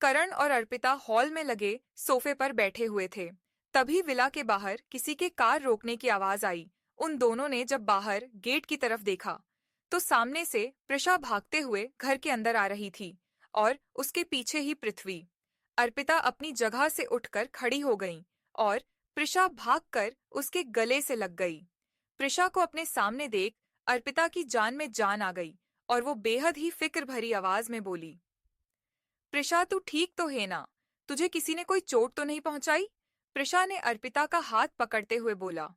करण और अर्पिता हॉल में लगे सोफे पर बैठे हुए थे। तभी विला के बाहर किसी के कार रोकने की आवाज आई। उन दोनों ने जब बाहर गेट की तरफ देखा तो सामने से प्रिशा भागते हुए घर के अंदर आ रही थी और उसके पीछे ही पृथ्वी। अर्पिता अपनी जगह से उठकर खड़ी हो गई और प्रिशा भागकर उसके गले से लग गई। प्रिशा को अपने सामने देख अर्पिता की जान में जान आ गई और वो बेहद ही फिक्र भरी आवाज में बोली, प्रिशा तू ठीक तो है ना? तुझे किसी ने कोई चोट तो नहीं पहुंचाई? प्रिशा ने अर्पिता का हाथ पकड़ते हुए बोला,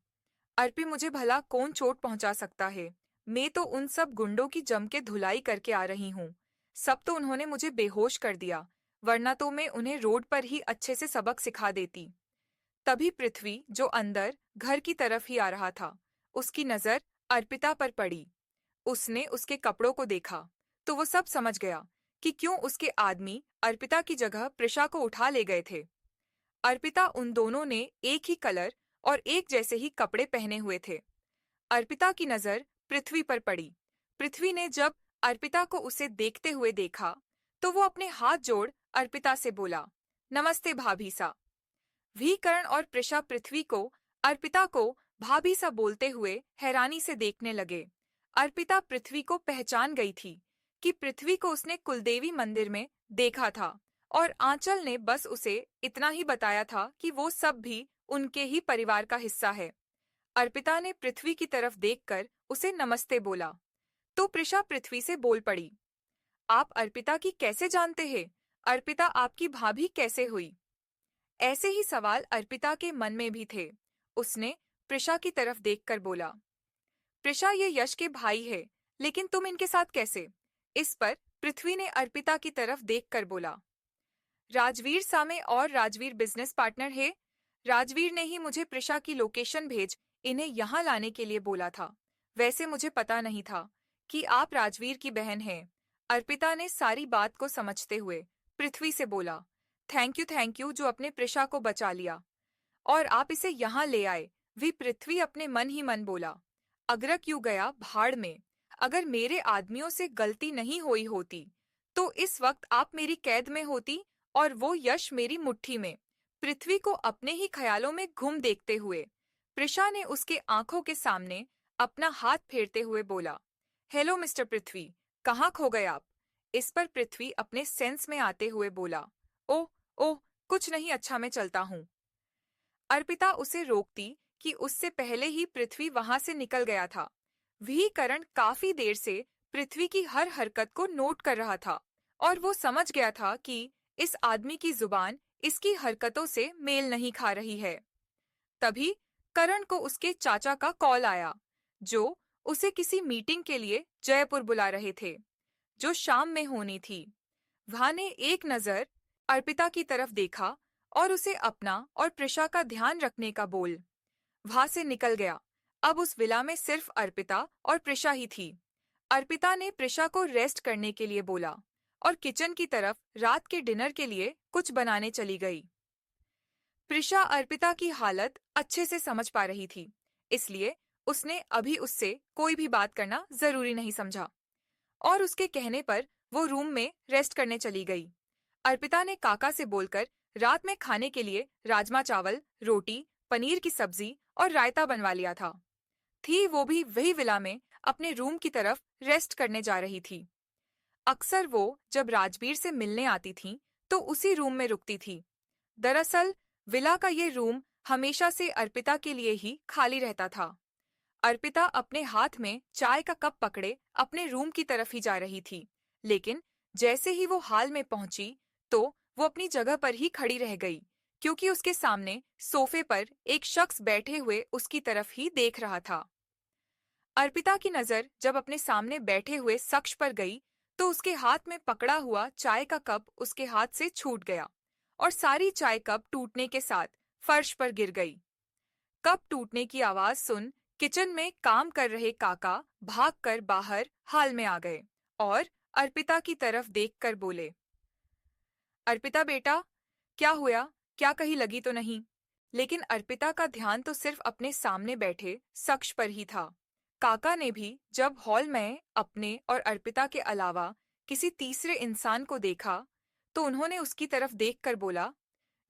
अर्पी मुझे भला कौन चोट पहुंचा सकता है? मैं तो उन सब गुंडों की जम के धुलाई करके आ रही हूँ। सब तो उन्होंने मुझे बेहोश कर दिया, वरना तो मैं उन्हें रोड पर ही अच्छे से सबक सिखा देती। तभी पृथ्वी, जो अंदर घर की तरफ ही आ रहा था, उसकी नजर अर्पिता पर पड़ी। उसने उसके कपड़ों को देखा तो वो सब समझ गया कि क्यों उसके आदमी अर्पिता की जगह प्रिशा को उठा ले गए थे। अर्पिता उन दोनों ने एक ही कलर और एक जैसे ही कपड़े पहने हुए थे। अर्पिता की नजर पृथ्वी पर पड़ी। पृथ्वी ने जब अर्पिता को उसे देखते हुए देखा तो वो अपने हाथ जोड़ अर्पिता से बोला, नमस्ते भाभी सा। वी करण और प्रिशा पृथ्वी को अर्पिता को भाभी सा बोलते हुए हैरानी से देखने लगे। अर्पिता पृथ्वी को पहचान गई थी कि पृथ्वी को उसने कुलदेवी मंदिर में देखा था और आंचल ने बस उसे इतना ही बताया था कि वो सब भी उनके ही परिवार का हिस्सा है। अर्पिता ने पृथ्वी की तरफ देखकर उसे नमस्ते बोला तो प्रिशा पृथ्वी से बोल पड़ी, आप अर्पिता की कैसे जानते हैं? अर्पिता आपकी भाभी कैसे हुई? ऐसे ही सवाल अर्पिता के मन में भी थे। उसने प्रिशा की तरफ देखकर बोला, प्रिशा ये यश के भाई है, लेकिन तुम इनके साथ कैसे? इस पर पृथ्वी ने अर्पिता की तरफ देखकर बोला, राजवीर सामे और राजवीर बिजनेस पार्टनर है। राजवीर ने ही मुझे प्रिशा की लोकेशन भेज इन्हें यहाँ लाने के लिए बोला था। वैसे मुझे पता नहीं था कि आप राजवीर की बहन हैं। अर्पिता ने सारी बात को समझते हुए पृथ्वी से बोला, थैंक यू जो अपने प्रिशा को बचा लिया और आप इसे यहाँ ले आए। भी पृथ्वी अपने मन ही मन बोला, अगर क्यों गया भाड़ में। अगर मेरे आदमियों से गलती नहीं हुई होती तो इस वक्त आप मेरी कैद में होती और वो यश मेरी मुट्ठी में। पृथ्वी को अपने ही ख्यालों में घुम देखते हुए प्रिशा ने उसके आंखों के सामने अपना हाथ फेरते हुए बोला, हेलो मिस्टर पृथ्वी, कहाँ खो गए आप? इस पर पृथ्वी अपने सेंस में आते हुए बोला, ओह ओह कुछ नहीं, अच्छा मैं चलता हूँ। अर्पिता उसे रोकती कि उससे पहले ही पृथ्वी वहां से निकल गया था। वही करण काफी देर से पृथ्वी की हर हरकत को नोट कर रहा था और वो समझ गया था कि इस आदमी की जुबान इसकी हरकतों से मेल नहीं खा रही है। तभी करण को उसके चाचा का कॉल आया, जो उसे किसी मीटिंग के लिए जयपुर बुला रहे थे, जो शाम में होनी थी। वहां ने एक नजर अर्पिता की तरफ देखा और उसे अपना और प्रिशा का ध्यान रखने का बोल वहां से निकल गया। अब उस विला में सिर्फ अर्पिता और प्रिशा ही थी। अर्पिता ने प्रिशा को रेस्ट करने के लिए बोला और किचन की तरफ रात के डिनर के लिए कुछ बनाने चली गई। प्रिशा अर्पिता की हालत अच्छे से समझ पा रही थी, इसलिए उसने अभी उससे कोई भी बात करना जरूरी नहीं समझा और उसके कहने पर वो रूम में रेस्ट करने चली गई। अर्पिता ने काका से बोलकर रात में खाने के लिए राजमा चावल, रोटी, पनीर की सब्जी और रायता बनवा लिया था। थी वो भी वही विला में अपने रूम की तरफ रेस्ट करने जा रही थी। अक्सर वो जब राजवीर से मिलने आती थी तो उसी रूम में रुकती थी। दरअसल विला का ये रूम हमेशा से अर्पिता के लिए ही खाली रहता था। अर्पिता अपने हाथ में चाय का कप पकड़े अपने रूम की तरफ ही जा रही थी, लेकिन जैसे ही वो हॉल में पहुंची तो वो अपनी जगह पर ही खड़ी रह गई, क्योंकि उसके सामने सोफे पर एक शख्स बैठे हुए उसकी तरफ ही देख रहा था। अर्पिता की नजर जब अपने सामने बैठे हुए शख्स पर गई तो उसके हाथ में पकड़ा हुआ चाय का कप उसके हाथ से छूट गया और सारी चाय कप टूटने के साथ फर्श पर गिर गई। कप टूटने की आवाज सुन किचन में काम कर रहे काका भागकर बाहर हॉल में आ गए और अर्पिता की तरफ देखकर बोले, अर्पिता बेटा, क्या हुआ? क्या कहीं लगी तो नहीं? लेकिन अर्पिता का ध्यान तो सिर्फ अपने सामने बैठे शख्स पर ही था। काका ने भी जब हॉल में अपने और अर्पिता के अलावा किसी तीसरे इंसान को देखा तो उन्होंने उसकी तरफ देखकर बोला,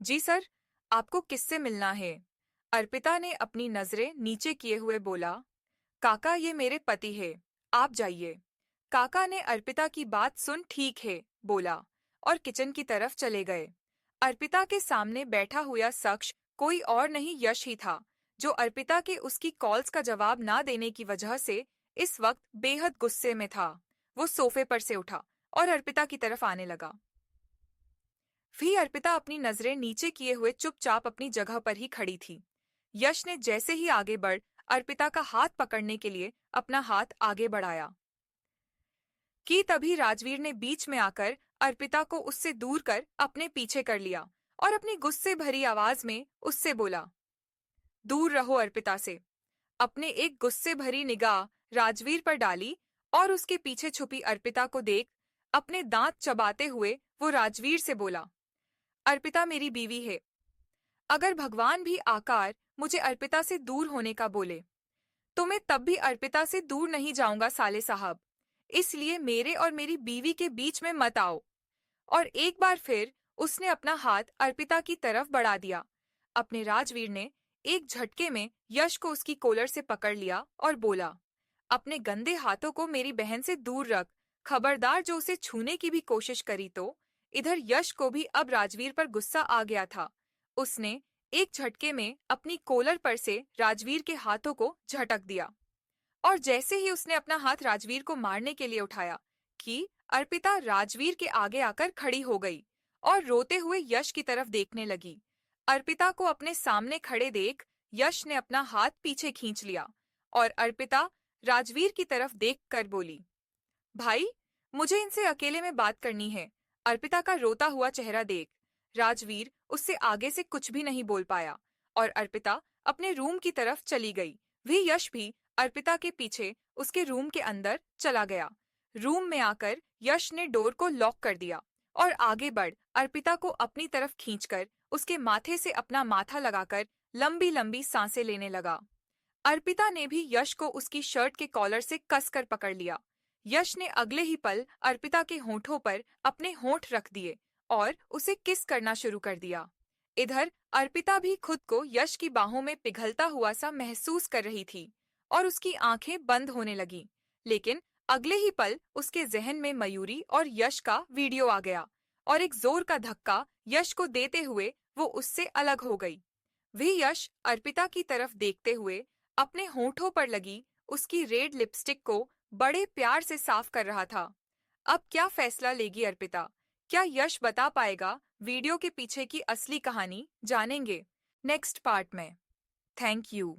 जी सर, आपको किससे मिलना है? अर्पिता ने अपनी नजरें नीचे किए हुए बोला, काका ये मेरे पति है, आप जाइए। काका ने अर्पिता की बात सुन ठीक है, बोला और किचन की तरफ चले गए। अर्पिता के सामने बैठा हुआ शख्स कोई और नहीं यश ही था, जो अर्पिता के उसकी कॉल्स का जवाब ना देने की वजह से इस वक्त बेहद गुस्से में था। वो सोफे पर से उठा और अर्पिता की तरफ आने लगा। भी अर्पिता अपनी नजरें नीचे किए हुए चुपचाप अपनी जगह पर ही खड़ी थी। यश ने जैसे ही आगे बढ़ अर्पिता का हाथ पकड़ने के लिए अपना हाथ आगे बढ़ाया कि तभी राजवीर ने बीच में आकर अर्पिता को उससे दूर कर अपने पीछे कर लिया और अपनी गुस्से भरी आवाज में उससे बोला, दूर रहो अर्पिता से। अपने एक गुस्से भरी निगाह राजवीर पर डाली और उसके पीछे छुपी अर्पिता को देख अपने दांत चबाते हुए वो राजवीर से बोला, अर्पिता मेरी बीवी है। अगर भगवान भी आकर मुझे अर्पिता से दूर होने का बोले तो मैं तब भी अर्पिता से दूर नहीं जाऊंगा साले साहब। इसलिए मेरे और मेरी बीवी के बीच में मत आओ। और एक बार फिर उसने अपना हाथ अर्पिता की तरफ बढ़ा दिया। अपने राजवीर ने एक झटके में यश को उसकी कॉलर से पकड़ लिया और बोला, अपने गंदे हाथों को मेरी बहन से दूर रख। खबरदार जो उसे छूने की भी कोशिश करी तो। इधर यश को भी अब राजवीर पर गुस्सा आ गया था। उसने एक झटके में अपनी कॉलर पर से राजवीर के हाथों को झटक दिया और जैसे ही उसने अपना हाथ राजवीर को मारने के लिए उठाया कि अर्पिता राजवीर के आगे आकर खड़ी हो गई और रोते हुए यश की तरफ देखने लगी। अर्पिता को अपने सामने खड़े देख यश ने अपना हाथ पीछे खींच लिया और अर्पिता राजवीर की तरफ देखकर बोली, भाई मुझे इनसे अकेले में बात करनी है। अर्पिता का रोता हुआ चेहरा देख राजवीर उससे आगे से कुछ भी नहीं बोल पाया और अर्पिता अपने रूम की तरफ चली गई। यश भी अर्पिता के पीछे उसके रूम के अंदर चला गया। रूम में आकर यश ने डोर को लॉक कर दिया और आगे बढ़ अर्पिता को अपनी तरफ खींचकर उसके माथे से अपना माथा लगाकर लंबी लंबी सांसें लेने लगा। अर्पिता ने भी यश को उसकी शर्ट के कॉलर से कसकर पकड़ लिया। यश ने अगले ही पल अर्पिता के होठों पर अपने होंठ रख दिए और उसे किस करना शुरू कर दिया। इधर अर्पिता भी खुद को यश की बाहों में पिघलता हुआ सा महसूस कर रही थी और उसकी आंखें बंद होने लगी। लेकिन अगले ही पल उसके जहन में मयूरी और यश का वीडियो आ गया और एक जोर का धक्का यश को देते हुए वो उससे अलग हो गई। यश अर्पिता की तरफ देखते हुए अपने होठों पर लगी उसकी रेड लिपस्टिक को बड़े प्यार से साफ कर रहा था। अब क्या फैसला लेगी अर्पिता? क्या यश बता पाएगा वीडियो के पीछे की असली कहानी? जानेंगे नेक्स्ट पार्ट में। Thank you.